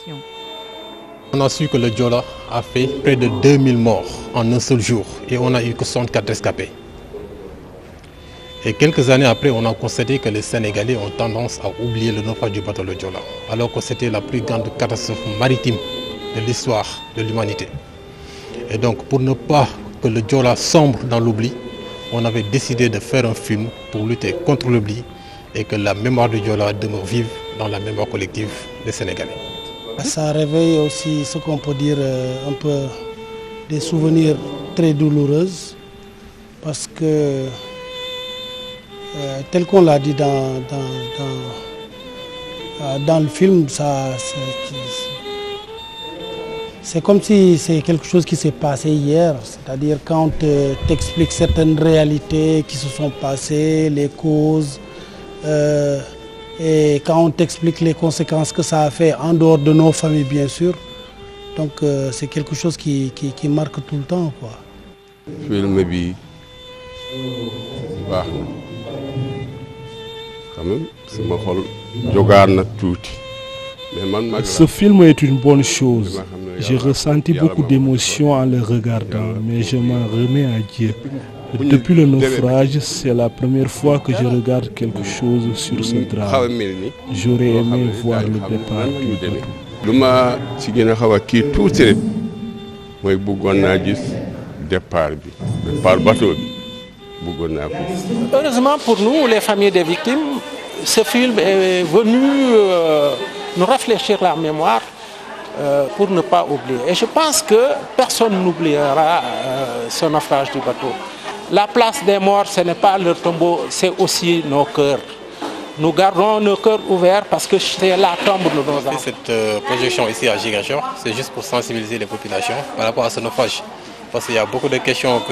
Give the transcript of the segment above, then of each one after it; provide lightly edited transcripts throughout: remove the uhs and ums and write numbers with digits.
population. On a su que le Joola a fait près de 2000 morts en un seul jour et on n'a eu que 64 rescapés. Et quelques années après, on a constaté que les Sénégalais ont tendance à oublier le naufrage du bateau le Joola, alors que c'était la plus grande catastrophe maritime de l'histoire de l'humanité. Et donc, pour ne pas que le Joola sombre dans l'oubli, on avait décidé de faire un film pour lutter contre l'oubli et que la mémoire du Joola demeure vive dans la mémoire collective des Sénégalais. Ça réveille aussi ce qu'on peut dire un peu des souvenirs très douloureux parce que tel qu'on l'a dit dans le film, c'est comme si c'est quelque chose qui s'est passé hier. C'est-à-dire quand on t'explique certaines réalités qui se sont passées, les causes, et quand on t'explique les conséquences que ça a fait en dehors de nos familles, bien sûr. Donc c'est quelque chose qui marque tout le temps, quoi. Film bi baax na quand même sama xol jogaar na tuuti. Ce film est une bonne chose. J'ai ressenti beaucoup d'émotions en le regardant, mais je m'en remets à Dieu. Depuis le naufrage, c'est la première fois que je regarde quelque chose sur ce drame. J'aurais aimé voir le départ du bateau. Lu ma ci gën a xaw a kii tuuti rek mooy bëggoon naa gis départ bateau bi bëggoon naa ko. Heureusement pour nous, les familles des victimes, ce film est venu nous rafraîchir la mémoire pour ne pas oublier. Et je pense que personne n'oubliera ce naufrage du bateau. La place des morts, ce n'est pas leur tombeau, c'est aussi nos cœurs. Nous gardons nos cœurs ouverts parce que c'est la tombe de nos enfants. Cette projection ici à Ziguinchor, c'est juste pour sensibiliser les populations par rapport à ce naufrage. Parce qu'il y a beaucoup de questions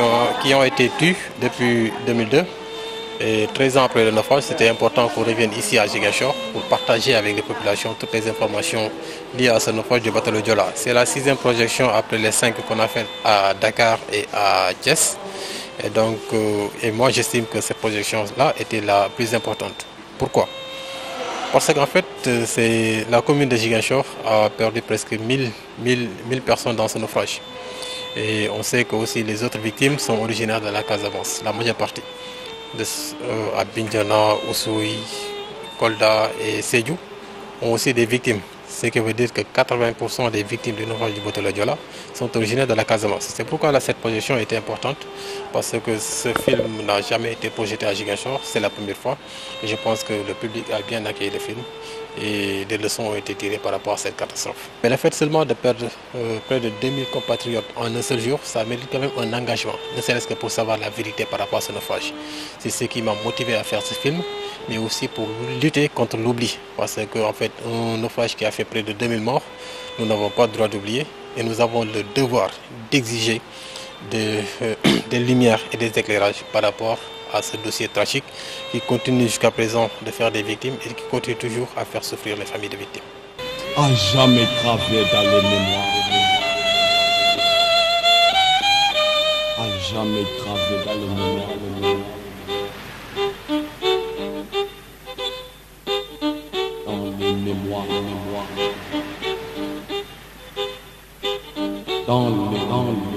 qui ont été tues depuis 2002. Et 13 ans après le naufrage, c'était important qu'on revienne ici à Ziguinchor pour partager avec les populations toutes les informations liées à ce naufrage du bateau le Joola. C'est la 6e projection après les 5 qu'on a fait à Dakar et à Thiès. Et donc, moi j'estime que cette projection-là était la plus importante. Pourquoi? Parce qu'en fait, la commune de Ziguinchor a perdu presque 1000 personnes dans ce naufrage. Et on sait que aussi les autres victimes sont originaires de la Casamance, la majeure partie. À Bignona, Oussouye, Kolda et Sédhiou ont aussi des victimes. Ce qui veut dire que 80% des victimes du naufrage du bateau le Joola sont originaires de la Casamance. C'est pourquoi cette projection était importante, parce que ce film n'a jamais été projeté à Ziguinchor, c'est la première fois. Et je pense que le public a bien accueilli le film et des leçons ont été tirées par rapport à cette catastrophe. Mais le fait seulement de perdre près de 2000 compatriotes en un seul jour, ça mérite quand même un engagement, ne serait-ce que pour savoir la vérité par rapport à ce naufrage. C'est ce qui m'a motivé à faire ce film, mais aussi pour lutter contre l'oubli. Parce qu'en fait, un naufrage qui a fait près de 2000 morts, nous n'avons pas le droit d'oublier et nous avons le devoir d'exiger des lumières et des éclairages par rapport à ce dossier tragique qui continue jusqu'à présent de faire des victimes et qui continue toujours à faire souffrir les familles de victimes. À jamais gravé dans les mémoires. À jamais gravé dans les mémoires. Dans les mémoires. Dans les